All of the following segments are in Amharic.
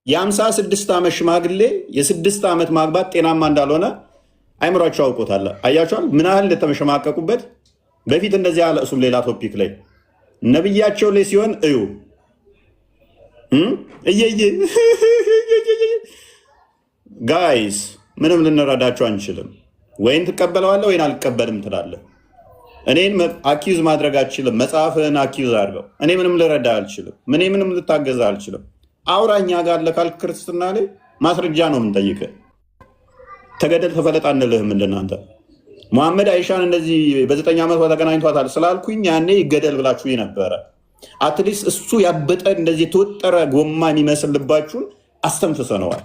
የ56 ዓመት ሽማግሌ የ6 ዓመት ማግባት ጤናማ እንዳልሆነ አይምሯቸው አውቆታል። አያቸዋል ምን ያህል እንደተመሸማቀቁበት። በፊት እንደዚህ ያለ እሱም ሌላ ቶፒክ ላይ ነብያቸው ላይ ሲሆን እዩ እየየ ጋይስ ምንም ልንረዳቸው አንችልም። ወይን ትቀበለዋለህ ወይን አልቀበልም ትላለህ። እኔን አኪዩዝ ማድረግ አልችልም። መጽሐፍህን አኪዩዝ አድርገው። እኔ ምንም ልረዳ አልችልም። ምንም ልታገዛ አልችልም። አውራኛ ጋር ለካል ክርስትና ላይ ማስረጃ ነው የምንጠይቅህ። ተገደል ተፈለጥ አንልህም። እንደናንተ መሐመድ አይሻን እንደዚህ በ9 ዓመቷ ተገናኝቷታል ስላልኩኝ ያኔ ይገደል ብላችሁ ነበረ። አትሊስት እሱ ያበጠ እንደዚህ የተወጠረ ጎማ የሚመስልባችሁን አስተንፍሰነዋል።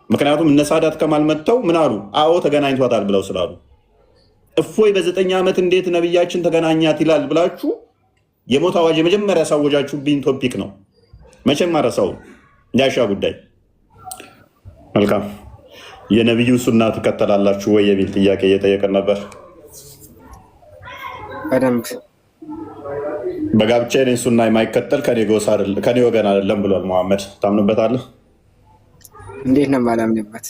ምክንያቱም እነ ሳዳት ከማል መጥተው ምን አሉ? አዎ ተገናኝቷታል ብለው ስላሉ እፎይ በ9 ዓመት እንዴት ነብያችን ተገናኛት ይላል ብላችሁ የሞት አዋጅ የመጀመሪያ ያሳወጃችሁብኝ ቶፒክ ነው። መቼም ማረሳው የአይሻ ጉዳይ። መልካም የነብዩ ሱና ትከተላላችሁ ወይ የሚል ጥያቄ እየጠየቀን ነበር። በደንብ በጋብቻ የኔን ሱና የማይከተል ከኔ ወገን አይደለም ብሏል መሐመድ። ታምንበታለህ? እንዴት ነው የማላምንበት?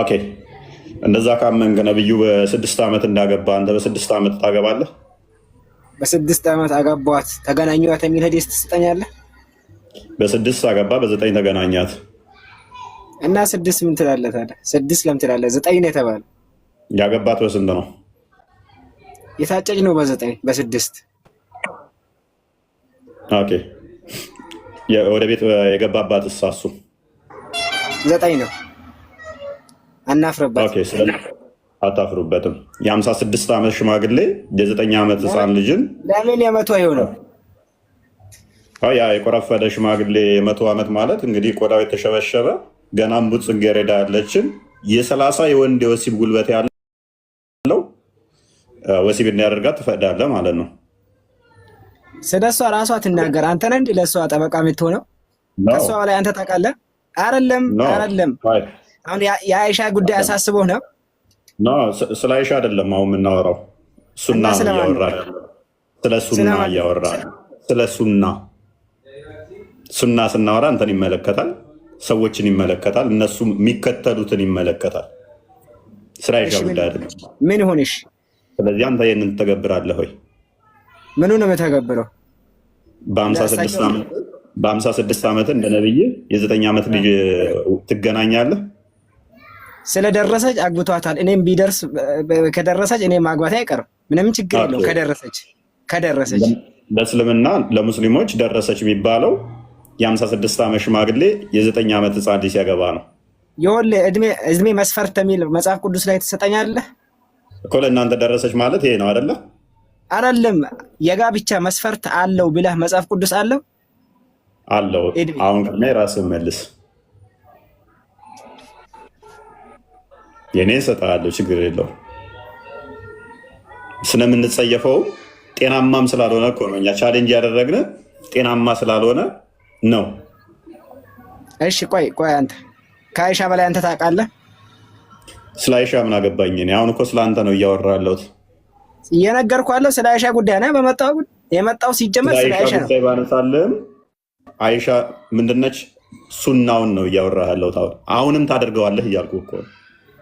ኦኬ እንደዛ ካመንክ ነብዩ በ6 ዓመት እንዳገባ አንተ በ6 ዓመት ታገባለህ? በ6 ዓመት አገባኋት ተገናኘኋት የሚል ሀዲስ ትሰጠኛለህ? በ6 አገባ በ9 ተገናኛት እና 6 ምን ትላለህ ታዲያ? 6 ለምን ትላለህ? 9 ነው የተባለው። ያገባት በስንት ነው? የታጨች ነው በ9 በ6። ኦኬ ወደ ቤት የገባባት እሳሱ 9 ነው። አናፍርበት። ኦኬ አታፍሩበትም። የ56 ዓመት ሽማግሌ የ9 ዓመት ህፃን ልጅን ለምን የመቶ አይሆንም? ያ የቆረፈደ ሽማግሌ የ100 ዓመት ማለት እንግዲህ ቆዳው የተሸበሸበ ገና እምቡጥ ጽጌረዳ ያለችን የ30 የወንድ የወሲብ ጉልበት ያለው ወሲብ እንዲያደርጋት ትፈቅዳለህ ማለት ነው። ስለሷ ራሷ ትናገር። አንተ ነህ እንዴ ለሷ ጠበቃ የምትሆነው? ከሷ ላይ አንተ ታውቃለህ? አይደለም። አሁን የአይሻ ጉዳይ አሳስቦህ ነው? ስለ አይሻ አይደለም አሁን የምናወራው። ሱና እያወራን ስለ ሱና እያወራን ስለ ሱና ስናወራ አንተን ይመለከታል፣ ሰዎችን ይመለከታል፣ እነሱ የሚከተሉትን ይመለከታል። ስለ አይሻ ጉዳይ አይደለም። ምን ሆነሽ? ስለዚህ አንተ ይህንን ትተገብራለህ ወይ? ምኑ ነው የምተገብረው? በ56 ዓመት እንደ ነብይ የ9 ዓመት ልጅ ትገናኛለህ? ስለደረሰች አግብቷታል። እኔም ቢደርስ ከደረሰች እኔ ማግባት አይቀርም። ምንም ችግር የለው። ከደረሰች በእስልምና ለሙስሊሞች ደረሰች የሚባለው የ56 ዓመት ሽማግሌ የ9 ዓመት ህፃን ልጅ ሲያገባ ነው። ይኸውልህ እድሜ መስፈርት የሚል መጽሐፍ ቅዱስ ላይ ትሰጠኛለህ እኮ። ለእናንተ ደረሰች ማለት ይሄ ነው አይደለ? አይደለም። የጋብቻ መስፈርት አለው ብለህ መጽሐፍ ቅዱስ አለው? አሁን ከእኔ ራስህ መልስ። የኔ እሰጥሃለሁ፣ ችግር የለው። ስለምንጸየፈው ጤናማም ስላልሆነ እኮ ነው እኛ ቻሌንጅ ያደረግን፣ ጤናማ ስላልሆነ ነው። እሺ ቆይ አንተ ከአይሻ በላይ አንተ ታውቃለህ? ስለ አይሻ ምን አገባኝ እኔ? አሁን እኮ ስለ አንተ ነው እያወራ ያለሁት። እየነገርኩህ ያለው ስለ አይሻ ጉዳይ ነው። የመጣው ሲጀመር ስለ አይሻ ነው። ባነሳልህም አይሻ ምንድነች? ሱናውን ነው እያወራህ ያለሁት። አሁንም ታደርገዋለህ እያልኩህ እኮ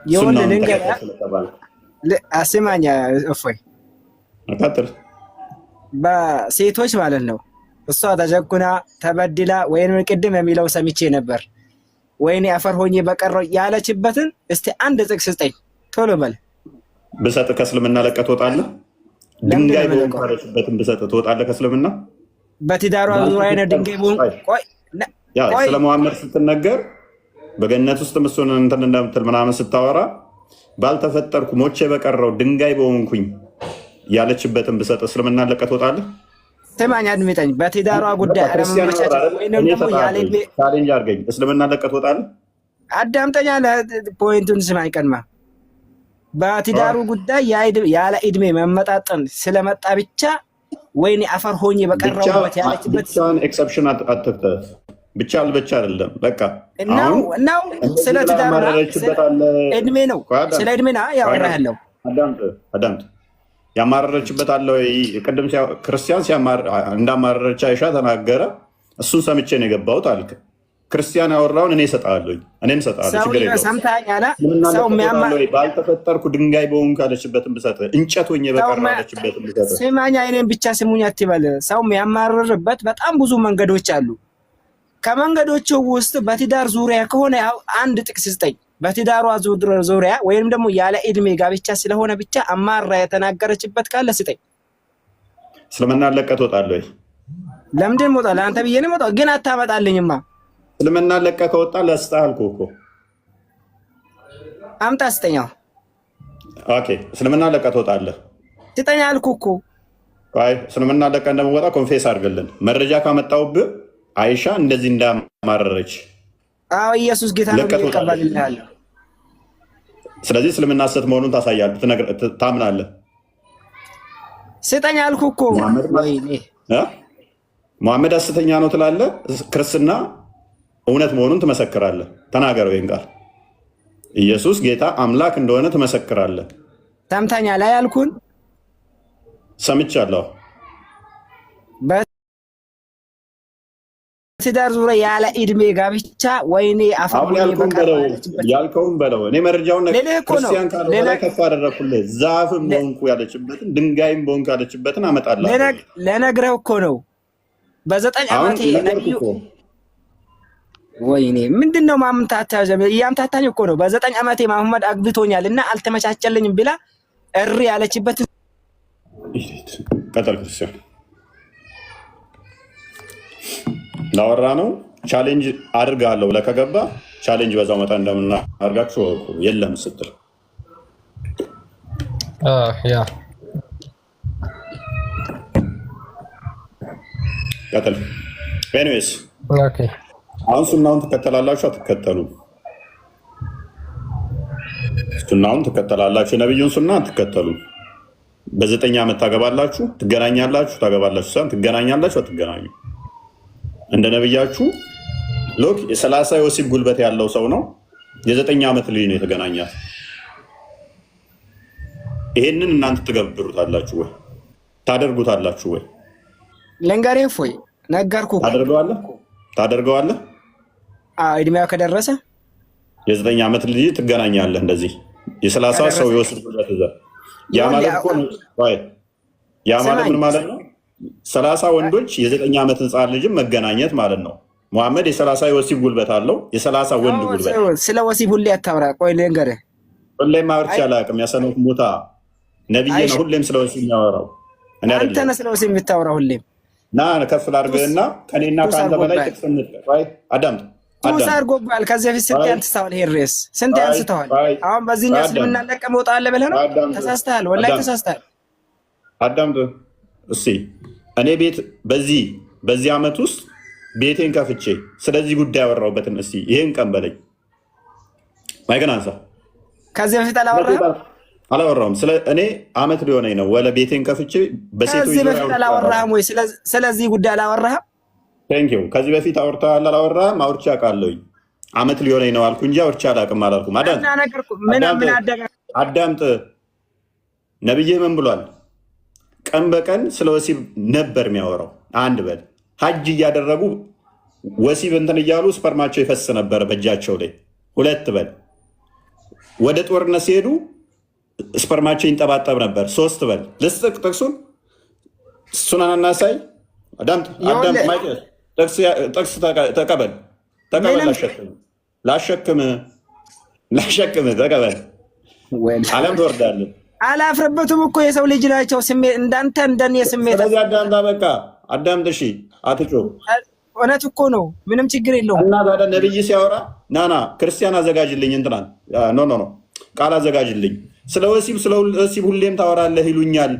ይኸውልህ ልንገርህ፣ አስማኛ እፎይ በሴቶች ማለት ነው እሷ ተጀኩና ተበድላ ወይም ቅድም የሚለው ሰምቼ ነበር ወይኔ አፈር ሆኜ በቀረው ያለችበትን እስቲ አንድ ጥቅስ ስጠኝ ቶሎ በል። ብሰጥ ከእስልምና ለቀህ ትወጣለህ? ድንጋይ በሆንበትን ብሰጥ ትወጣለህ ከእስልምና? በትዳሯ ዙሪያ ነው ድንጋይ ቦን። ስለ መሐመድ ስትነገር በገነት ውስጥ እሱን እንትን እንደምትል ምናምን ስታወራ ባልተፈጠርኩ ሞቼ በቀረው ድንጋይ በሆንኩኝ ያለችበትን ብሰጥ እስልምና ለቀህ ትወጣለህ? ስማኝ አድምጠኝ። በትዳሯ ጉዳይ ቻሌንጅ አድርገኝ። እስልምና ለቀህ ትወጣለህ? አዳምጠኛ ፖይንቱን ስማኝ። ቀድማ በትዳሩ ጉዳይ ያለ እድሜ መመጣጠን ስለመጣ ብቻ ወይኔ አፈር ሆኜ በቀረውበት ያለችበት ኤክሰፕሽን አትክተት። ብቻ አይደለም በቃ ነው ስለ ትዳሩ እድሜ ነው። ስለ እድሜ ነው ያወራ ያለው። አዳምጥ። ያማረረችበት አለ ወይ? ቅድም ክርስቲያን እንዳማረረች አይሻ ተናገረ። እሱን ሰምቼ ነው የገባሁት አልክ። ክርስቲያን ያወራውን እኔ እሰጥሃለሁ፣ እኔም እሰጥሃለሁ። ችግር የለውም። ባልተፈጠርኩ ድንጋይ በሆንኩ ያለችበትን ብሰጥህ፣ እንጨት ሆኜ በቀር ያለችበትን ብሰጥህ። ስማኛ፣ እኔም ብቻ ስሙኝ አትበል። ሰው የሚያማርርበት በጣም ብዙ መንገዶች አሉ። ከመንገዶቹ ውስጥ በትዳር ዙሪያ ከሆነ ያው አንድ ጥቅስ ስጠኝ። በትዳሯ ዙሪያ ወይም ደግሞ ያለ ዕድሜ ጋብቻ ስለሆነ ብቻ አማራ የተናገረችበት ካለ ስጠኝ። እስልምና ለቀህ ትወጣለህ ወይ? ለምንድን ሞጣ? ለአንተ ብዬ ነው ሞጣ፣ ግን አታመጣልኝማ። እስልምና ለቀህ ከወጣ ለስጥህ አልኩህ እኮ። አምጣ ስጠኛው። ኦኬ፣ እስልምና ለቀህ ትወጣለህ። ስጠኛ አልኩህ እኮ። አይ እስልምና ለቀህ እንደምወጣ ኮንፌስ አድርግልን። መረጃ ካመጣሁብህ አይሻ እንደዚህ እንዳማረረች። አዎ ኢየሱስ ጌታ ነው ይቀበልልሃል። ስለዚህ እስልምና ሐሰት መሆኑን ታሳያለህ፣ ታምናለህ። ስጠኛ አልኩህ እኮ። መሐመድ ሐሰተኛ ነው ትላለህ፣ ክርስትና እውነት መሆኑን ትመሰክራለህ። ተናገረው ይሄን ቃል። ኢየሱስ ጌታ አምላክ እንደሆነ ትመሰክራለህ። ሰምተኛ ላይ ያልኩን ሰምቻለሁ። በትዳር ዙሪያ ያለ ዕድሜ ጋብቻ ወይኔ አሁን ያልከውን በለው። እኔ መረጃውን ክርስቲያን ካልሆነ ከፍ አደረኩልህ። ዛፍም በሆንኩ ያለችበትን ድንጋይም በሆንኩ ያለችበትን አመጣለሁ። ለነግረህ እኮ ነው። በ9 ዓመቴ ነብዩ ወይኔ ምንድነው እያምታታኝ እኮ ነው። በ9 ዓመቴ መሐመድ አግብቶኛል እና አልተመቻቸልኝም ብላ እሪ ያለችበትን ቀጠል። ክርስቲያን ላወራ ነው። ቻሌንጅ አድርጋለሁ ብለህ ከገባ ቻሌንጅ በዛው መጠን እንደምናደርጋችሁ የለም ስትል ያ ቀጥል። ኤኒዌይስ አሁን ሱናውን ትከተላላችሁ አትከተሉም? ሱናውን ትከተላላችሁ፣ የነብዩን ሱና አትከተሉም? በ9 ዓመት ታገባላችሁ፣ ትገናኛላችሁ፣ ታገባላችሁ ሳይሆን ትገናኛላችሁ፣ አትገናኙ። እንደ ነብያችሁ ሎክ የ30 የወሲብ ጉልበት ያለው ሰው ነው። የ9 ዓመት ልጅ ነው የተገናኛት። ይሄንን እናንተ ትገብሩታላችሁ ወይ ታደርጉታላችሁ ወይ? ለንጋሬን ፎይ ነገርኩህ። ታደርገዋለህ? እድሜዋ ከደረሰ የ9 ዓመት ልጅ ትገናኛለህ። እንደዚህ የ30 ሰው የወሲብ ጉልበት ይዘህ ያ ማለት እኮ ነው። ያ ማለት ምን ማለት ነው? 30 ወንዶች የ9 ዓመት ህፃን ልጅም መገናኘት ማለት ነው። መሐመድ የ30 የወሲብ ጉልበት አለው። የ30 ወንድ ጉልበት። ስለ ወሲብ ሁሌ አታውራ። ቆይ ልንገርህ፣ ሁሌም አውርቼ አላውቅም። ያሰነፍ ሙታ ነብይ ነው ሁሌም ስለ ወሲብ የሚያወራው። እኔ አይደለም። አንተ ነህ ስለ ወሲብ የምታወራው ሁሌም። ና ከፍ ላድርግህና ከኔና ከአንተ በላይ ጥቅስ እንጥቀር። አዳምጥ። ቱሳ አድርጎብሃል። ከዚህ በፊት ስንት አንስተዋል? ይሄን ርዕስ ስንት አንስተዋል? አሁን በዚህኛው እስልምና ለቀህ መውጣት አለ ብለህ ነው? ተሳስተሃል፣ ወላሂ ተሳስተሃል። አዳምጥ እስኪ። እኔ ቤት በዚህ ዓመት ውስጥ ቤቴን ከፍቼ ስለዚህ ጉዳይ ያወራሁበትን እስኪ ይሄን ቀን በለኝ። ማይገን አንሳ። ከዚህ በፊት አላወራሁም። እኔ ዓመት ሊሆነኝ ነው ወለ ቤቴን ከፍቼ በሴቶች ከዚህ በፊት አላወራህም ወይ? ስለዚህ ጉዳይ አላወራህም? ቴንኪው። ከዚህ በፊት አውርተሃል አላወራህም? አውርቼ አውቃለሁኝ። ዓመት ሊሆነኝ ነው አልኩ እንጂ አውርቼ አላውቅም አላልኩም። አዳምጥ። ነብይህ ምን ብሏል? ቀን በቀን ስለ ወሲብ ነበር የሚያወራው። አንድ በል ሀጅ እያደረጉ ወሲብ እንትን እያሉ ስፐርማቸው ይፈስ ነበር በእጃቸው ላይ። ሁለት በል ወደ ጦርነት ሲሄዱ ስፐርማቸው ይንጠባጠብ ነበር። ሶስት በል ልስጥቅ ጥቅሱን ሱናን እናሳይ። አዳምጥ። ጥቅስ ተቀበል። ላሸክም ተቀበል። አለም ትወርዳለን። አላፍረበትም እኮ የሰው ልጅ ናቸው። ስሜት እንዳንተ እንደኔ ስሜት። ስለዚህ አዳምጥ። በቃ አዳምጥ። እሺ አትጮህ። እውነት እኮ ነው። ምንም ችግር የለውም። እና ታዲያ ነብይ ሲያወራ ናና ክርስቲያን አዘጋጅልኝ እንትናል ኖ ቃል አዘጋጅልኝ። ስለ ወሲብ ሁሌም ታወራለህ ይሉኛል።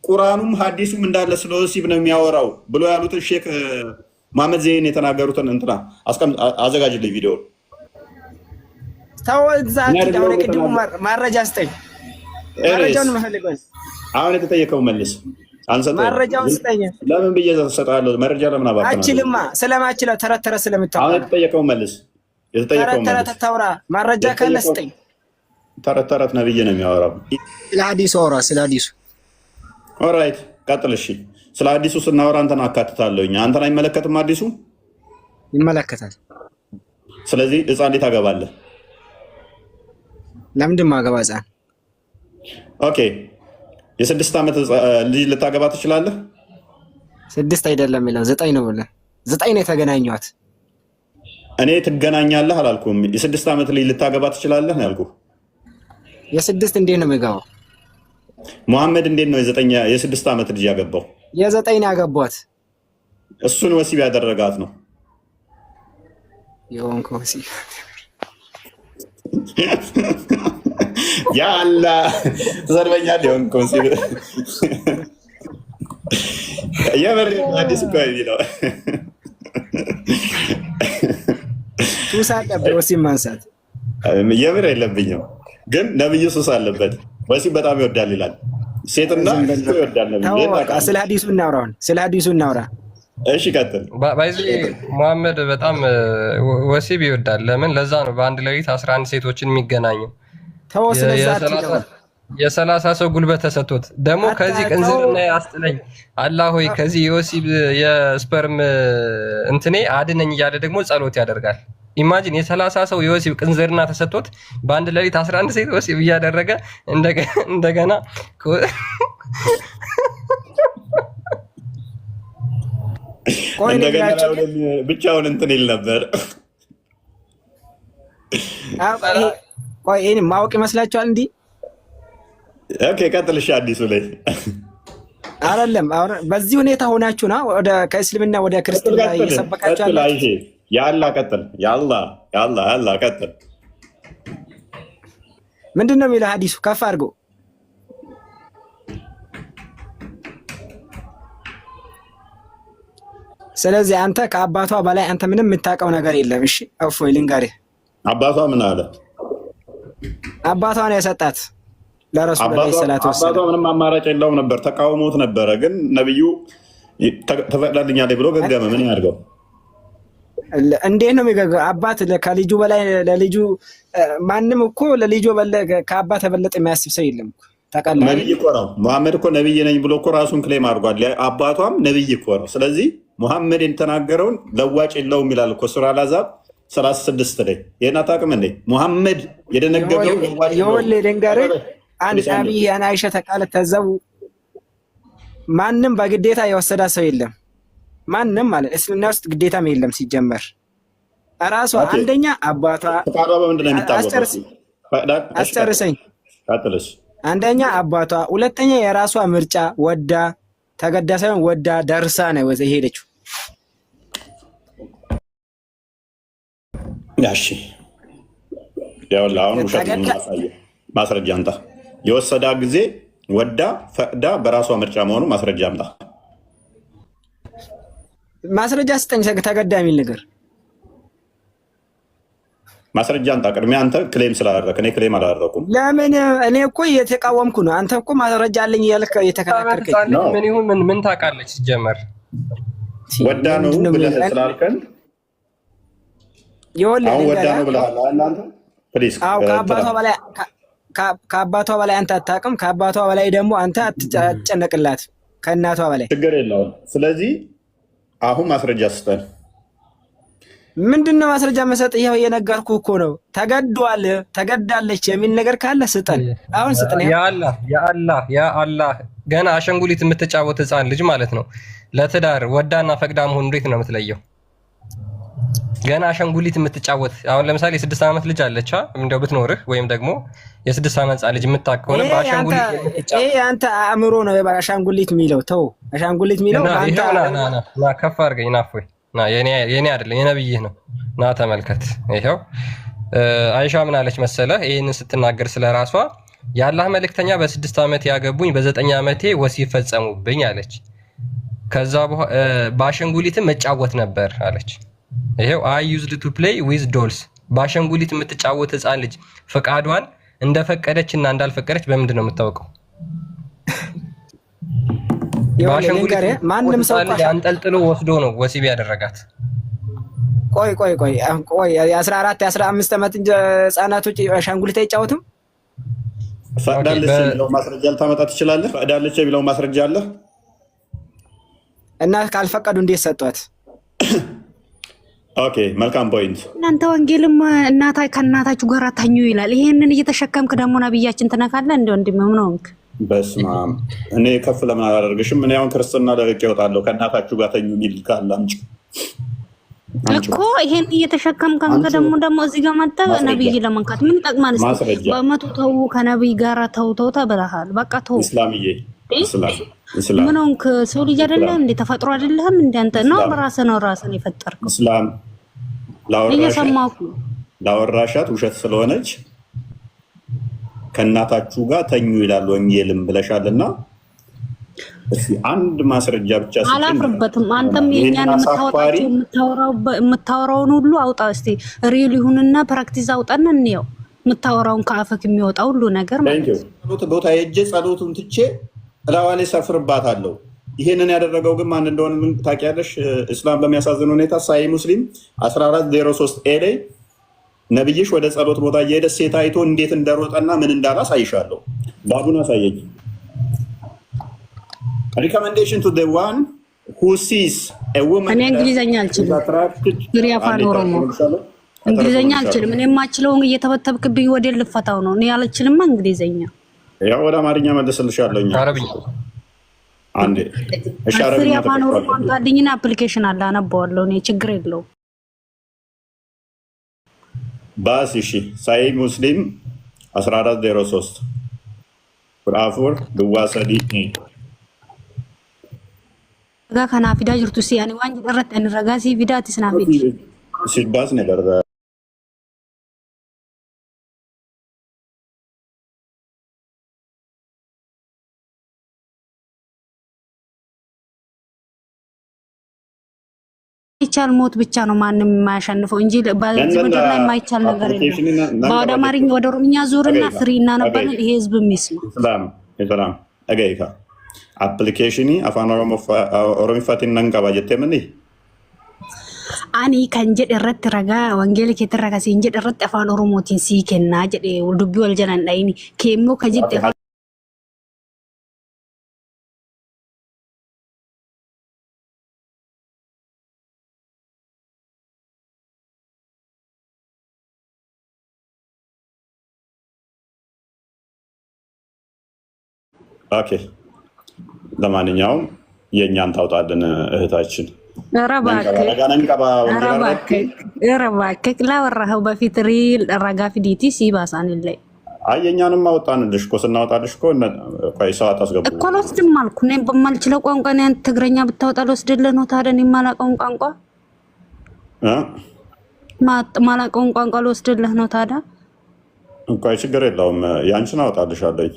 ቁርአኑም ሀዲሱም እንዳለ ስለ ወሲብ ነው የሚያወራው ብሎ ያሉትን ሼክ መሐመድ ዘይን የተናገሩትን እንትና አዘጋጅልኝ ቪዲዮ። ቅድሙ ማረጃ ስጠኝ። መረጃውን የምፈልገው አሁን የተጠየቀው መልስ። መረጃውን ስጠኝ። ለምን ብዬ እሰጥሃለሁ? መረጃ ለምን አባክናለሁ? አችልማ ስለማችለው ተረት ስለምታወራ አሁን የተጠየቀው መልስ። ተረት ታውራ። መረጃ ካለ ስጠኝ። ተረት ነብይ ነው የሚያወራው። ስለ ሀዲሱ አውራ። ስለ ሀዲሱ ኦራይት ቀጥል። እሺ ስለ ሀዲሱ ስናወራ አንተን አካትታለሁኝ። አንተን አይመለከትም? ሀዲሱ ይመለከታል። ስለዚህ ህፃን እንዴት ታገባለህ? ለምንድን ማገባ ህፃን? ኦኬ የ6 ዓመት ልጅ ልታገባ ትችላለህ? 6 አይደለም የሚለው 9 ነው ብለህ 9 ነው የተገናኘኋት። እኔ ትገናኛለህ አላልኩም። የ6 ዓመት ልጅ ልታገባ ትችላለህ ነው ያልኩህ። የ6 እንዴት ነው የሚገባው? መሐመድ እንዴት ነው የ6 ዓመት ልጅ ያገባው? የ9 ያገቧት እሱን ወሲብ ያደረጋት ነው የሆንኩ ወሲብ ያ አላህ ተዘርበኛል። የሆንኩ ወሲብ የምር አዲስ እኮ ነው። ሱስ አለበት ወሲብ ማንሳት። የምር የለብኝም፣ ግን ነብዩ ሱስ አለበት። ወሲብ በጣም ይወዳል ይላል። ሴትና ይወዳል ነብዩ። ስለ ሐዲሱ እናውራ። ስለ ሐዲሱ እናውራ። እሺ ቀጥል። ባይዚ መሐመድ በጣም ወሲብ ይወዳል። ለምን? ለዛ ነው በአንድ ሌሊት 11 ሴቶችን የሚገናኘው። የ30 ሰው ጉልበት ተሰጥቶት ደግሞ ከዚህ ቅንዝርና አስጥለኝ አላህ ሆይ ከዚህ የወሲብ የስፐርም እንትኔ አድነኝ እያለ ደግሞ ጸሎት ያደርጋል። ኢማጂን የ30 ሰው የወሲብ ቅንዝርና ተሰጥቶት በአንድ ሌሊት 11 ሴት ወሲብ እያደረገ እንደገና ብቻውን እንትን ይል ነበር። ይህን ማወቅ ይመስላችኋል? እንዲህ ኦኬ፣ ቀጥልሽ። አዲሱ ላይ አይደለም። አሁን በዚህ ሁኔታ ሆናችሁ ና ከእስልምና ወደ ክርስትና እየሰበካችኋል። ያላ ቀጥል። ያላ ቀጥል። ምንድን ነው የሚለው ሐዲሱ? ከፍ አድርጎ ስለዚህ አንተ ከአባቷ በላይ አንተ ምንም የምታውቀው ነገር የለም። እሺ እፎይ ልንገርህ። አባቷ ምን አለ? አባቷ ነው የሰጣት ለረሱል ሰለላሁ ዐለይሂ ወሰለም። አባቷ ምንም አማራጭ የለውም ነበር፣ ተቃውሞት ነበረ። ግን ነብዩ ተፈቅዳልኛለህ ብሎ ገገመ። ምን ያድርገው? እንዴት ነው የሚገገው? አባት ከልጁ በላይ ለልጁ ማንም እኮ ለልጁ ከአባት የበለጠ የሚያስብ ሰው የለም እኮ። ታውቃለህ፣ ነብይ እኮ ነው መሐመድ እኮ ነብይ ነኝ ብሎ እኮ ራሱን ክሌም አድርጓል። አባቷም ነብይ እኮ ነው። ስለዚህ ሙሐመድ የተናገረውን ለዋጭ የለውም ይላል እኮ ሱራ አልአሕዛብ 36 ላይ። ይሄን አታውቅም እንዴ? ሙሐመድ የደነገገው የወለ ደንጋረ አንድ አብይ አና አይሻ ተቃለ ተዘው ማንም በግዴታ የወሰዳ ሰው የለም። ማንም ማለት እስልምና ውስጥ ግዴታም የለም ሲጀመር። እራሷ አንደኛ አባቷ አስጨርሰኝ። አንደኛ አባቷ፣ ሁለተኛ የራሷ ምርጫ ወዳ ተገዳ ሳይሆን ወዳ ደርሳ ነው የሄደችው። ያሺ ያው አሁን ውሸት ማስረጃ አምጣ። የወሰዳ ጊዜ ወዳ ፈቅዳ በራሷ ምርጫ መሆኑ ማስረጃ አምጣ። ማስረጃ ስጠኝ። ተገዳ የሚል ነገር ማስረጃ አምጣ። ቅድሚያ አንተ ክሌም ስላደረክ እኔ ክሌም አላደረኩም። ለምን? እኔ እኮ እየተቃወምኩ ነው። አንተ እኮ ማስረጃ አለኝ እያልክ እየተከራከርከኝ። ምን ይሁን ምን ታውቃለች? ሲጀመር ወዳ ነው ብለህ ስላልከን አሁን ወዳ ነው ብለሃል እናንተ። ፕሊዝ ከአባቷ በላይ አንተ አታውቅም። ከአባቷ በላይ ደግሞ አንተ አትጨነቅላት። ከእናቷ በላይ ችግር የለውም። ስለዚህ አሁን ማስረጃ ስጠን። ምንድነው ማስረጃ መሰጥ? ይሄው እየነገርኩህ እኮ ነው። ተገዷል፣ ተገዳለች የሚል ነገር ካለ ስጠን። አሁን ስጠን። ያ አላህ ገና አሻንጉሊት የምትጫወት ህፃን ልጅ ማለት ነው ለትዳር ወዳና ፈቅዳ መሆኑ እንዴት ነው የምትለየው? ገና አሻንጉሊት የምትጫወት አሁን ለምሳሌ የ6 ዓመት ልጅ አለች እንደው ብትኖርህ ወይም ደግሞ የ6 ዓመት ህፃን ልጅ የምታውቅ ከሆነ በአሻንጉሊት ይሄ አንተ አእምሮ ነው አሻንጉሊት የሚለው። ተው አሻንጉሊት የሚለው አንተ ና ከፍ አድርገኝ ናፎይ ና የኔ አይደለም የነብይህ ነው። ና ተመልከት። ይሄው አይሻ ምን አለች መሰለህ? ይሄንን ስትናገር ስለራሷ የአላህ መልእክተኛ በ6 ዓመት ያገቡኝ በ9 ዓመቴ ወሲብ ፈጸሙብኝ አለች። ከዛ በአሻንጉሊትም መጫወት ነበር አለች። ይሄው አይ ዩዝድ ቱ ፕሌይ ዊዝ ዶልስ። በአሻንጉሊት የምትጫወት ህፃን ልጅ ፈቃዷን እንደፈቀደች እና እንዳልፈቀደች በምንድን ነው የምታውቀው? ማንም ሰው አንጠልጥሎ ወስዶ ነው ወሲብ ያደረጋት። ቆይ የ14 የ15 ዓመት ህፃናቶች አሻንጉሊት አይጫወቱም። ፈቅዳለች የሚለው ማስረጃ ልታመጣ ትችላለህ? ፈቅዳለች የሚለው ማስረጃ አለ እና ካልፈቀዱ እንዴት ሰጧት? ኦኬ መልካም ፖይንት። እናንተ ወንጌልም ከእናታችሁ ጋር ተኙ ይላል። ይሄንን እየተሸከምክ ደግሞ ነብያችን ትነካለህ እንደ ወንድም ምን ሆንክ? በስመ አብ እኔ ከፍ ለምን አላደርግሽም? እኔ አሁን ክርስትና ለርቄ እወጣለሁ። ከእናታችሁ ጋር ተኙ የሚል ካለ አምጪ እኮ ይሄን እየተሸከምክ አንተ ደግሞ እዚህ ጋር መጣ ነብይ ለመንካት ምን ይጠቅማል? በመቶ ተው ከነብይ ጋር ተው ተብለሃል። በቃ ተው። እስላምዬ እስላም ምን ሆንክ? ሰው ልጅ አይደለም እንዴ? ተፈጥሮ አይደለም እንዴ? አንተ ነው ራስን የፈጠርከው። እስላም ላወራሻት ውሸት ስለሆነች ከእናታችሁ ጋር ተኙ ይላል ወንጌልም ብለሻልና እስቲ አንድ ማስረጃ ብቻ ስጪኝ። አላፍርበትም። አንተም የኛን የምታወራውን ሁሉ አውጣ እስቲ። ሪል ይሁንና ፕራክቲስ አውጣና እንየው። የምታወራውን ከአፈክ የሚወጣው ሁሉ ነገር ማለት ነው። ቦታ ሄጄ ጸሎቱን ትቼ እላዋ ላይ ሰፍርባታለሁ። ይሄንን ያደረገው ግን ማን እንደሆነ ምን ታውቂያለሽ? እስላም በሚያሳዝን ሁኔታ ሳይ ሙስሊም 1403 ኤ ላይ ነብይሽ ወደ ጸሎት ቦታ እየሄደ ሴት አይቶ እንዴት እንደሮጠና ምን እንዳላ ሳይሻለሁ። ባቡን አሳየኝ። Recommendation to the one who sees a woman. እኔ እንግሊዘኛ አልችልም። ግሪያፋን ኦሮሞ እንግሊዘኛ አልችልም። እኔ የማችለውን እየተበተብክብኝ ወደ ልፈታው ነው። እኔ አልችልም እንግሊዘኛ። ያው ወደ አማርኛ መልስልሻለሁ። አረብኛ አንዴ እሺ። አረብኛ ግሪያፋን ኦሮሞ ታድኝና አፕሊኬሽን አለ አነበዋለሁ። እኔ ችግር የለውም። ባስ እሺ። ሳይ ሙስሊም 1403 ቁርአን ድዋሰዲ ጋ ከና ፊዳ ጅርቱ ሲያኒ ዋን ጅረት እንረጋሲ ፊዳት ስናፊት ሲባስ ነገር ይቻል ሞት ብቻ ነው ማንም የማያሸንፈው እንጂ በዚህ ምድር ላይ የማይቻል ነገር የለም። ወደ አማርኛ ወደ ኦሮምኛ ዙርና ፍሪ እናነባለን። ይሄ ህዝብ የሚስማ ሰላም አገይካ አፕሊኬሽኒ አፋን ኦሮሚፋቲን ነንቀባ ጀቴ ምን አኒ ከንጀድ እረት ረጋ ወንጌል ከተረጋ ሲንጀድ እረት አፋን ኦሮሞቲን ሲከና ጀዴ ዱቢ ወልጀናን ዳይኒ ከሞ ከጀድ ኦኬ ለማንኛውም የእኛን ታውጣልን እህታችን። ረባክ ላወራኸው በፊት ሪል ረጋ ፊዲቲ ሲባሳን ላይ የእኛንም አወጣንልሽ እኮ። ስናወጣልሽ እኮ ሰው አታስገቡ እኮ ልወስድም አልኩ። እኔ በማልችለው ቋንቋ ትግረኛ ብታወጣ ልወስድልህ ነው። ታዲያ እኔ የማላውቀውን ቋንቋ ልወስድልህ ነው። ታዲያ እንኳ ችግር የለውም። ያንቺን አወጣልሻለኝ።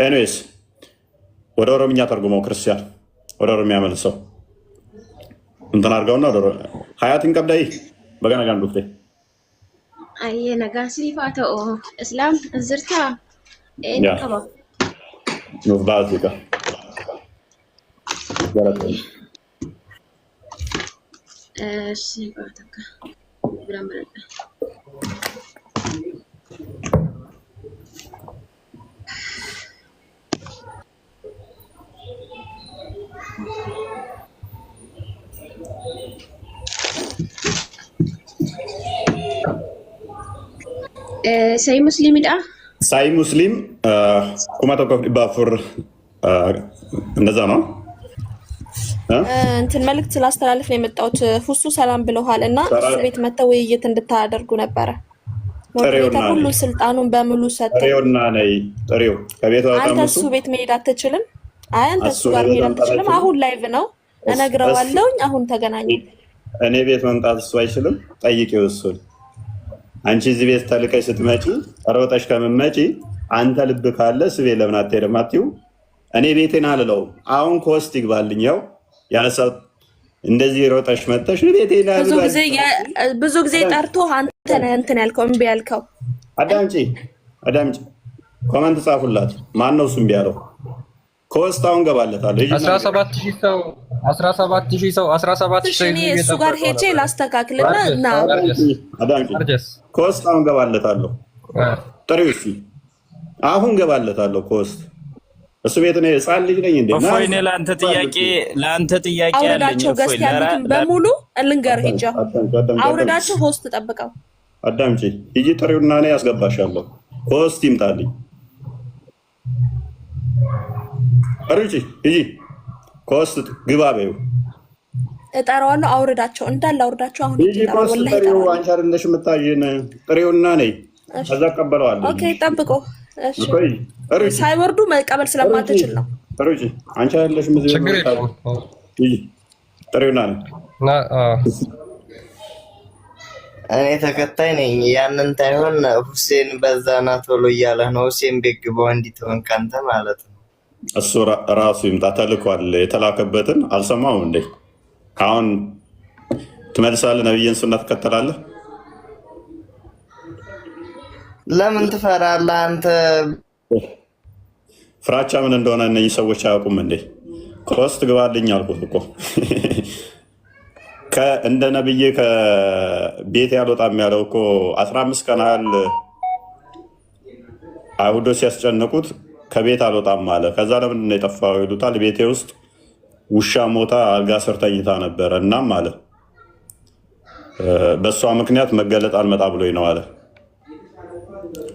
ኤኒዌይስ ወደ ኦሮምኛ ተርጉመው ክርስቲያን ወደ ኦሮምኛ መልሰው እንትን አድርገውና ሀያትን ቀብዳይ በገነጋ ንዱት አየ ነጋሲ ፋተኦ እስላም እንዝርታ ኤንከባ ኑባዚካ ገረተ እሺ ባተካ ብራምረዳ ሳይ ሙስሊም ዳ ሳይ ሙስሊም ኩማቶ ባፉር እንደዛ ነው። እንትን መልእክት ስላስተላልፍ ነው የመጣሁት። ሁሱ ሰላም ብለዋል እና እሱ ቤት መተው ውይይት እንድታደርጉ ነበረ። ሞዴሬተር ሁሉ ስልጣኑን በሙሉ ሰጠው። ጥሬውና ነይ ጥሬው ከቤት ወጣ አንተ እሱ ቤት መሄድ አትችልም። አይ አንተ እሱ ጋር መሄድ አትችልም። አሁን ላይቭ ነው እነግረዋለሁ። አሁን ተገናኙ። እኔ ቤት መምጣት እሱ አይችልም። ጠይቂው እሱን። አንቺ እዚህ ቤት ተልከሽ ስትመጪ ሮጠሽ ከምትመጪ አንተ ልብ ካለ ስቤ ለምን አትሄድም አትይው። እኔ ቤቴን አልለውም። አሁን ኮስት ይግባልኝ። ያው ያነሳው እንደዚህ ሮጠሽ መጥተሽ ቤቴን ብዙ ጊዜ ጠርቶ አንተ ነህ እንትን ያልከው እምቢ ያልከው። አዳምጪ ኮመንት ጻፉላት። ማን ነው እሱ እምቢ ያለው? ኮስታውን ገባለታለሁ። 17000 ሰው እሱ ጋር ሄጄ ላስተካክልና እና ኮስታውን ገባለታለሁ። ጥሪው እሱ አሁን ገባለታለሁ። ኮስት እሱ ቤት ነው ህፃን ልጅ ነኝ እንዴ? እፎይ እኔ ለአንተ ጥያቄ አለኝ። አውርዳቸው ገዝት ያሉትን በሙሉ ልንገርህ ሂጂ አውርዳቸው ሆስት ጠብቀው አዳምጪ ሂጂ ጥሪውና እኔ ያስገባሻለሁ ሆስት ይምጣልኝ አሩጪ ሂጂ ሆስት ግባ በይው እጠራዋለሁ አውርዳቸው እንዳለ አውርዳቸው አሁን ሂጂ ሆስት ጥሪው አንቺ አይደለሽ የምታይን ጥሪውና ነኝ ከዛ ቀበለዋለሁ ኦኬ ጠብቆ እሺ ሳይወርዱ መቀበል ስለማትችል ነው አሩጪ አንቺ አይደለሽ ምዚህ ሂጂ ጥሪውና እኔ ተከታይ ነኝ ያንን ታይሆን ሁሴን በዛና ቶሎ እያለ ነው ሁሴን ቤግባው እንዲተውን ካንተ ማለት ነው እሱ ራሱ ይምጣ ተልኳል የተላከበትን አልሰማውም እንዴ አሁን ትመልሳለህ ነብይን ሱና ተከተላለህ ለምን ትፈራለህ አንተ ፍራቻ ምን እንደሆነ እነዚህ ሰዎች አያውቁም እንዴ ኮስት ግባልኝ አልኩት እኮ እንደ ነብይ ከቤት ያልወጣም ያለው እኮ 15 ቀን ያህል አይሁዶች ሲያስጨንቁት ከቤት አልወጣም አለ ከዛ ለምን ነው የጠፋው ይሉታል ቤቴ ውስጥ ውሻ ሞታ አልጋ ስር ተኝታ ነበር እናም አለ በሷ ምክንያት መገለጥ አልመጣ ብሎኝ ነው አለ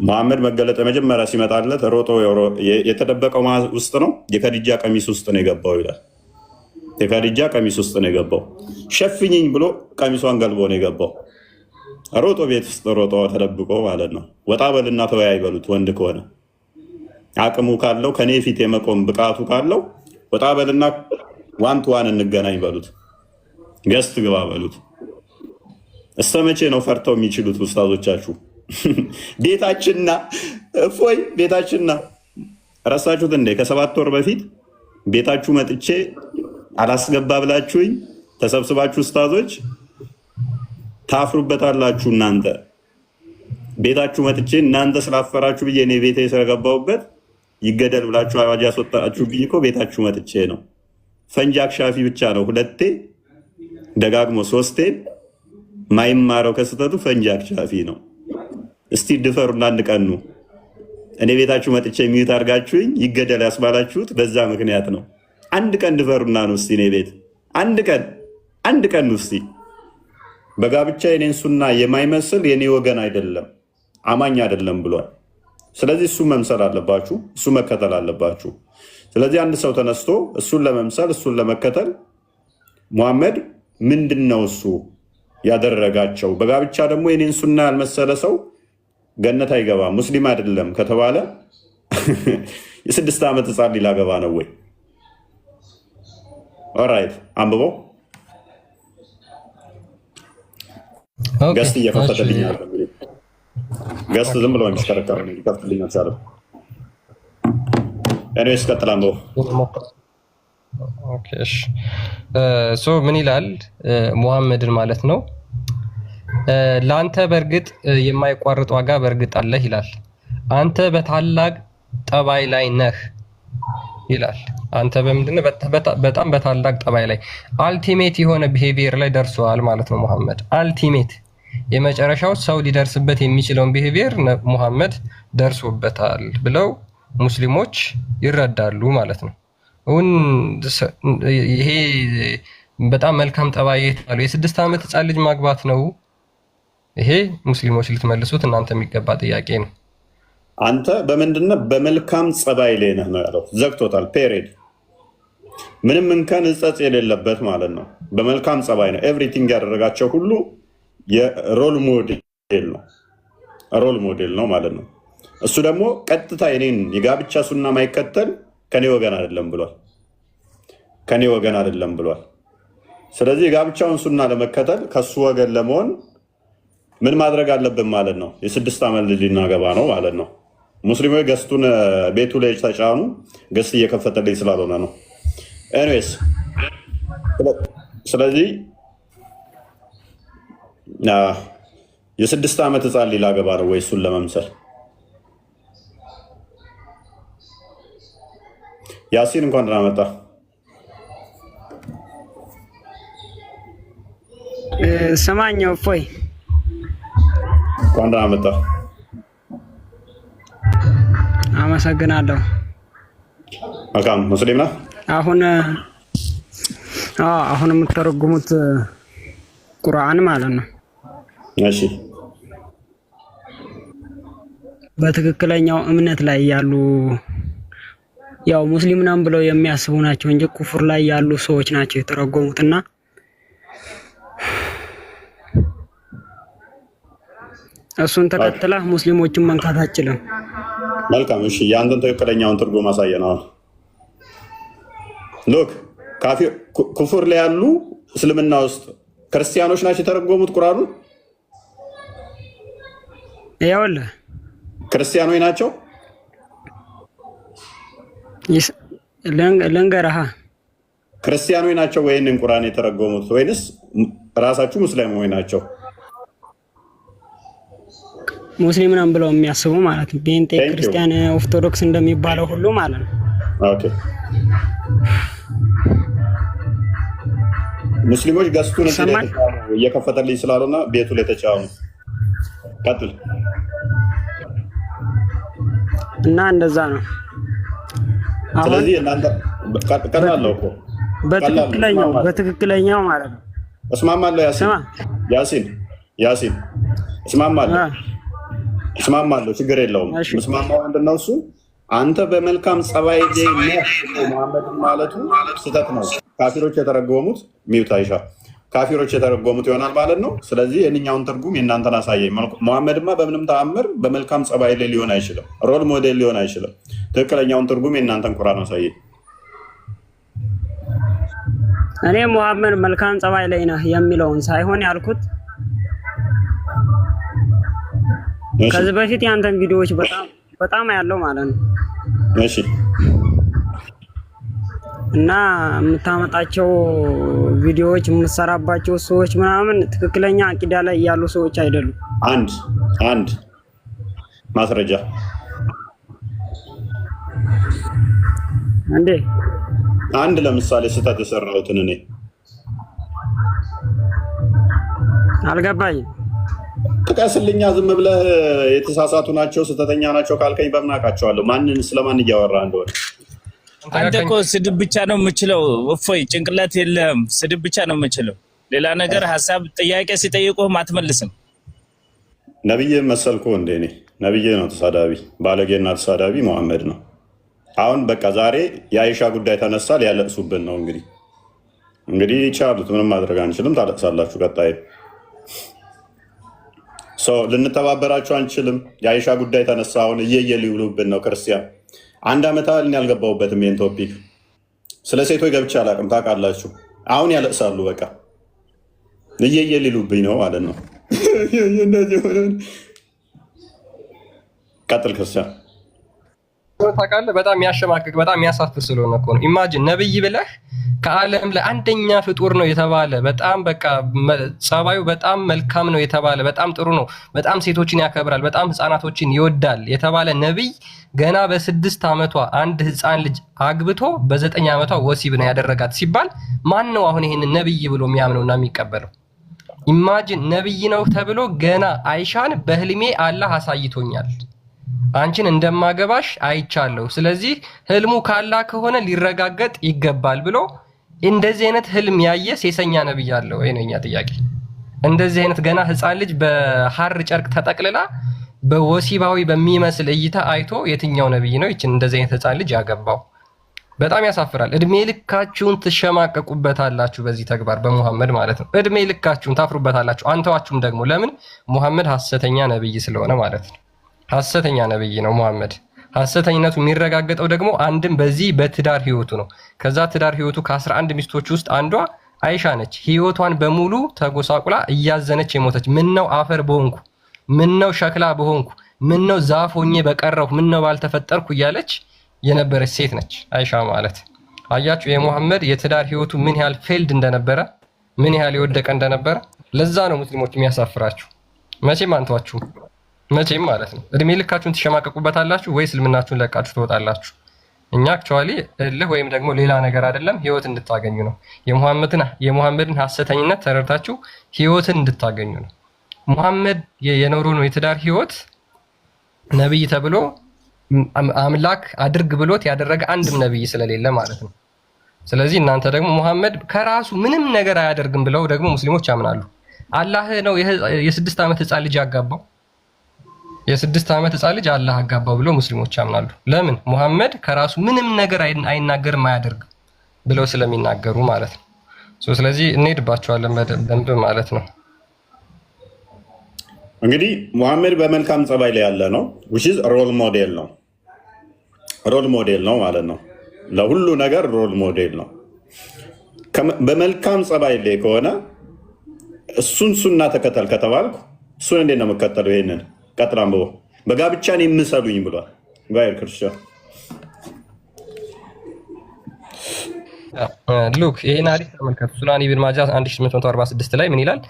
መሐመድ መገለጥ መጀመሪያ ሲመጣለት ሮጦ የተደበቀው ውስጥ ነው የከዲጃ ቀሚስ ውስጥ ነው የገባው ይላል የከዲጃ ቀሚስ ውስጥ ነው የገባው ሸፍኝኝ ብሎ ቀሚሷን ገልቦ ነው የገባው ሮጦ ቤት ውስጥ ሮጦ ተደብቆ ማለት ነው ወጣ በልና ተወያይ በሉት ወንድ ከሆነ አቅሙ ካለው ከኔ ፊት የመቆም ብቃቱ ካለው ወጣ በልና ዋን ቱ ዋን እንገናኝ በሉት ገስት ግባ በሉት እስተመቼ ነው ፈርተው የሚችሉት ኡስታዞቻችሁ ቤታችንና እፎይ ቤታችንና ረሳችሁት እንዴ ከ7 ወር በፊት ቤታችሁ መጥቼ አላስገባ ብላችሁኝ ተሰብስባችሁ ኡስታዞች ታፍሩበታላችሁ እናንተ ቤታችሁ መጥቼ እናንተ ስላፈራችሁ ብዬ እኔ ቤቴ ስለገባሁበት ይገደል ብላችሁ አዋጅ ያስወጣችሁ ብዬ እኮ ቤታችሁ መጥቼ ነው ፈንጂ አክሻፊ ብቻ ነው ሁለቴ ደጋግሞ 3ቴ ማይማረው ከስተቱ ፈንጂ አክሻፊ ነው እስቲ ድፈሩና አንድ ቀን ነው እኔ ቤታችሁ መጥቼ ሚዩት አድርጋችሁኝ ይገደል ያስባላችሁት በዛ ምክንያት ነው አንድ ቀን ድፈሩና ነው እስቲ እኔ ቤት አንድ ቀን ነው እስቲ በጋብቻ የኔን ሱና የማይመስል የኔ ወገን አይደለም አማኝ አይደለም ብሏል ስለዚህ እሱ መምሰል አለባችሁ እሱ መከተል አለባችሁ ስለዚህ አንድ ሰው ተነስቶ እሱን ለመምሰል እሱን ለመከተል መሐመድ ምንድነው እሱ ያደረጋቸው በጋብቻ ደግሞ የኔን ሱና ያልመሰለ ሰው ገነት አይገባ ሙስሊም አይደለም ከተባለ የ6 ዓመት ህፃን ሊላገባ ነው ወይ ኦራይት አንብበው ገስት እየከፈተልኝ አለ እንግዲህ ገስት ዝም ብሎ የሚሽከረከር ነው ይከፍትልኝ አልቻለም እኔስ ከተላምበው ኦኬ እሺ ሶ ምን ይላል ሙሐመድን ማለት ነው ላንተ በርግጥ የማይቋርጥ ዋጋ በርግጥ አለህ ይላል አንተ በታላቅ ጠባይ ላይ ነህ ይላል አንተ በምንድነው በጣም በታላቅ ጠባይ ላይ አልቲሜት የሆነ ቢሄቪየር ላይ ደርሷል ማለት ነው ሙሐመድ አልቲሜት የመጨረሻው ሰው ሊደርስበት የሚችለውን ቢሄቪየር ሙሐመድ ደርሶበታል ብለው ሙስሊሞች ይረዳሉ ማለት ነው ይሄ በጣም መልካም ጠባይ የተባለው የ6 ዓመት ህፃን ልጅ ማግባት ነው ይሄ ሙስሊሞች ልትመልሱት እናንተ የሚገባ ጥያቄ ነው አንተ በምንድነው በመልካም ጸባይ ላይ ነህ ነው ያለው ዘግቶታል ፔሪድ ምንም እንከን እጸጽ የሌለበት ማለት ነው በመልካም ጸባይ ነው ኤቭሪቲንግ ያደረጋቸው ሁሉ የሮል ሞዴል ነው ማለት ነው እሱ ደግሞ ቀጥታ የኔን የጋብቻ ሱና ማይከተል ከኔ ወገን አይደለም ብሏል ስለዚህ የጋብቻውን ሱና ለመከተል ከሱ ወገን ለመሆን ምን ማድረግ አለብን ማለት ነው የ6 ዓመት ልጅ እናገባ ነው ማለት ነው ሙስሊሞች ገስቱን ቤቱ ላይ ተጫኑ ገስት እየከፈተልኝ ስላልሆነ ነው ኤኒዌይስ ስለዚህ የ6 ዓመት ህፃን ሊላገባ ነው ወይ እሱን ለመምሰል ያሲን እንኳን ደህና መጣ ሰማኛው እፎይ እንኳን ደህና መጣ አመሰግናለሁ አካም ሙስሊም ነህ? አሁን የምትተረጉሙት ቁርአን ማለት ነው። እሺ በትክክለኛው እምነት ላይ ያሉ ያው ሙስሊም ነን ብለው የሚያስቡ ናቸው እንጂ ኩፍር ላይ ያሉ ሰዎች ናቸው የተረጎሙትና እሱን ተከትላ ሙስሊሞችን መንካት አችልም። መልካም እሺ፣ ያንተን ትክክለኛውን ትርጉም አሳየናል። ሎክ ካፊር ኩፍር ላይ ያሉ እስልምና ውስጥ ክርስቲያኖች ናቸው የተረጎሙት ቁርአኑን። ይኸውልህ ክርስቲያኖች ናቸው። ልንገርህ፣ ክርስቲያኖች ናቸው ወይንም ቁርአን የተረጎሙት ወይንስ ራሳችሁ ሙስሊሞች ናቸው? ሙስሊም ነን ብለው የሚያስቡ ማለት ነው። ቤንጤ ክርስቲያን፣ ኦርቶዶክስ እንደሚባለው ሁሉ ማለት ነው። ኦኬ ሙስሊሞች ገዝቱን እየከፈተልኝ ስላሉና ቤቱ ላይ ተጫኑ። ቀጥል። እና እንደዛ ነው። ስለዚህ እናንተ ቀላለው እኮ በትክክለኛው ማለት ነው። እስማማለሁ። ያሲን እስማማለሁ። ችግር የለውም። እስማማው ምንድነው እሱ አንተ በመልካም ጸባይ መሐመድ ማለቱ ስህተት ነው። ካፊሮች የተረጎሙት ሚውት አይሻ ካፊሮች የተረጎሙት ይሆናል ማለት ነው። ስለዚህ የእኛውን ትርጉም የእናንተን አሳየኝ። መሐመድማ በምንም ተአምር በመልካም ጸባይ ላይ ሊሆን አይችልም። ሮል ሞዴል ሊሆን አይችልም። ትክክለኛውን ትርጉም የእናንተን ቁርአን አሳየኝ። እኔ መሐመድ መልካም ጸባይ ላይ ነህ የሚለውን ሳይሆን ያልኩት ከዚህ በፊት ያንተን ቪዲዮዎች በጣም ያለው ማለት ነው። እሺ እና የምታመጣቸው ቪዲዮዎች የምትሰራባቸው ሰዎች ምናምን ትክክለኛ አቂዳ ላይ ያሉ ሰዎች አይደሉም። አንድ ማስረጃ እንዴ? አንድ ለምሳሌ ስህተት የሰራሁትን እኔ አልገባኝም። ጥቀስልኛ። ዝም ብለህ የተሳሳቱ ናቸው ስህተተኛ ናቸው ካልከኝ በምን አውቃቸዋለሁ? ማንን ስለማን እያወራ እንደሆነ? አንተ እኮ ስድብ ብቻ ነው የምችለው። እፎይ ጭንቅላት የለህም። ስድብ ብቻ ነው የምችለው። ሌላ ነገር ሀሳብ ጥያቄ ሲጠይቁህም አትመልስም። ነብይ መሰልኩ እንዴ? እኔ ነብይ ነው ተሳዳቢ፣ ባለጌና ተሳዳቢ መሐመድ ነው። አሁን በቃ ዛሬ የአይሻ ጉዳይ ተነሳ፣ ሊያለቅሱብን ነው። እንግዲህ ይቻሉት ምንም ማድረግ አንችልም። ታለቅሳላችሁ። ቀጣይ ልንተባበራችሁ አንችልም። የአይሻ ጉዳይ ተነሳ፣ አሁን እየየ ሊውሉብን ነው ክርስቲያን። አንድ ዓመት አልን ያልገባሁበትም ይህን ቶፒክ ስለ ሴቶች ገብቼ አላውቅም። ታውቃላችሁ። አሁን ያለቅሳሉ። በቃ እየየ ሊሉብኝ ነው ማለት ነው። ቀጥል ክርስቲያን። ታውቃለህ፣ በጣም የሚያሸማቅቅ በጣም የሚያሳፍር ስለሆነ እኮ ነው። ኢማጂን ነብይ ብለህ ከዓለም ላይ አንደኛ ፍጡር ነው የተባለ በጣም በቃ ጸባዩ በጣም መልካም ነው የተባለ በጣም ጥሩ ነው፣ በጣም ሴቶችን ያከብራል፣ በጣም ህፃናቶችን ይወዳል የተባለ ነብይ ገና በ6 ዓመቷ አንድ ህፃን ልጅ አግብቶ በ9 ዓመቷ ወሲብ ነው ያደረጋት ሲባል ማን ነው አሁን ይሄንን ነብይ ብሎ የሚያምነውና የሚቀበለው? ኢማጂን ነብይ ነው ተብሎ ገና አይሻን በህልሜ አላህ አሳይቶኛል፣ አንቺን እንደማገባሽ አይቻለሁ፣ ስለዚህ ህልሙ ካላህ ከሆነ ሊረጋገጥ ይገባል ብሎ እንደዚህ አይነት ህልም ያየ ሴሰኛ ነብይ አለ ወይ ነው የኛ ጥያቄ። እንደዚህ አይነት ገና ህፃን ልጅ በሐር ጨርቅ ተጠቅልላ በወሲባዊ በሚመስል እይታ አይቶ የትኛው ነብይ ነው ይችን እንደዚህ አይነት ህፃን ልጅ ያገባው? በጣም ያሳፍራል። እድሜ ልካችሁን ትሸማቀቁበታላችሁ በዚህ ተግባር በሙሐመድ ማለት ነው። እድሜ ልካችሁን ታፍሩበታላችሁ። አንተዋችሁም ደግሞ ለምን? ሙሐመድ ሐሰተኛ ነብይ ስለሆነ ማለት ነው። ሐሰተኛ ነብይ ነው ሙሐመድ። ሐሰተኝነቱ የሚረጋገጠው ደግሞ አንድም በዚህ በትዳር ህይወቱ ነው። ከዛ ትዳር ህይወቱ ከ11 ሚስቶች ውስጥ አንዷ አይሻ ነች። ህይወቷን በሙሉ ተጎሳቁላ እያዘነች የሞተች ምነው አፈር በሆንኩ፣ ምነው ሸክላ በሆንኩ፣ ምነው ዛፍ ሆኜ በቀረሁ፣ ምነው ባልተፈጠርኩ እያለች የነበረች ሴት ነች አይሻ ማለት። አያችሁ የሙሐመድ የትዳር ህይወቱ ምን ያህል ፌልድ እንደነበረ፣ ምን ያህል የወደቀ እንደነበረ። ለዛ ነው ሙስሊሞች የሚያሳፍራችሁ። መቼም አንተዋችሁም፣ መቼም ማለት ነው። እድሜ ልካችሁን ትሸማቀቁበታላችሁ ወይ እስልምናችሁን ለቃችሁ ትወጣላችሁ። እኛ አክቹአሊ እልህ ወይም ደግሞ ሌላ ነገር አይደለም፣ ህይወት እንድታገኙ ነው። የሙሐመድን ሐሰተኝነት ተረድታችሁ ህይወትን እንድታገኙ ነው። ሙሐመድ የኖሩ ነው የትዳር ህይወት ነብይ ተብሎ አምላክ አድርግ ብሎት ያደረገ አንድም ነብይ ስለሌለ ማለት ነው። ስለዚህ እናንተ ደግሞ ሙሐመድ ከራሱ ምንም ነገር አያደርግም ብለው ደግሞ ሙስሊሞች ያምናሉ። አላህ ነው የ6 ዓመት ህፃን ልጅ ያጋባው። የ6 ዓመት ህፃን ልጅ አላህ አጋባው ብለው ሙስሊሞች ያምናሉ። ለምን? ሙሐመድ ከራሱ ምንም ነገር አይናገርም አያደርግም ብለው ስለሚናገሩ ማለት ነው። ስለዚህ እንሄድባቸዋለን በደንብ ማለት ነው። እንግዲህ ሙሐመድ በመልካም ጸባይ ላይ ያለ ነው። which is ሮል ሞዴል ነው። ሮል ሞዴል ነው ማለት ነው። ለሁሉ ነገር ሮል ሞዴል ነው። በመልካም ጸባይ ላይ ከሆነ እሱን ሱና ተከተል ከተባልኩ እሱን እንዴት ነው የምከተለው? ይሄንን ቀጥል አንብቦ በጋብቻን የምሰሉኝ ብሏል ጋይር ክርስቲያን ሉክ ይሄን አሪፍ ተመልከቱ። ሱናን ኢብን ማጃ 1846 ላይ ምን ይላል?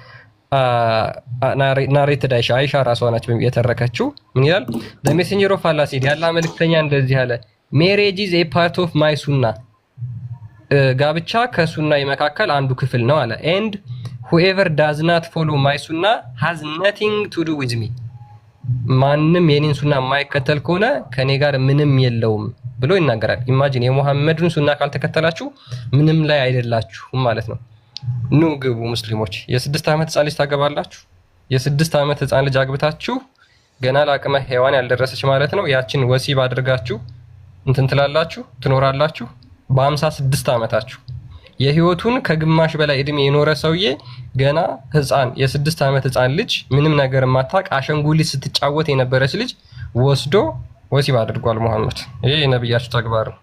ናሬትድ አይሻ ራሷ ናች የተረከችው። ምን ይላል? the messenger of Allah said ያላ መልእክተኛ እንደዚህ አለ marriage is a part of my ሱና ጋብቻ ከሱና መካከል አንዱ ክፍል ነው አለ and whoever does not follow my ሱና has nothing to do with me ማንም የኔን ሱና የማይከተል ከሆነ ከኔ ጋር ምንም የለውም ብሎ ይናገራል። ኢማጂን የሙሐመድን ሱና ካልተከተላችሁ ምንም ላይ አይደላችሁም ማለት ነው። ኑ ግቡ ሙስሊሞች። የ6 ዓመት ህፃን ልጅ ታገባላችሁ። የ6 ዓመት ህፃን ልጅ አግብታችሁ ገና ለአቅመ ሔዋን ያልደረሰች ማለት ነው ያችን ወሲብ አድርጋችሁ እንትን ትላላችሁ ትኖራላችሁ። በ56 ዓመታችሁ የህይወቱን ከግማሽ በላይ እድሜ የኖረ ሰውዬ ገና ህፃን የ6 ዓመት ህፃን ልጅ ምንም ነገር ማታቅ አሸንጉሊት ስትጫወት የነበረች ልጅ ወስዶ ወሲብ አድርጓል ሙሐመድ። ይሄ የነብያችሁ ተግባር ነው።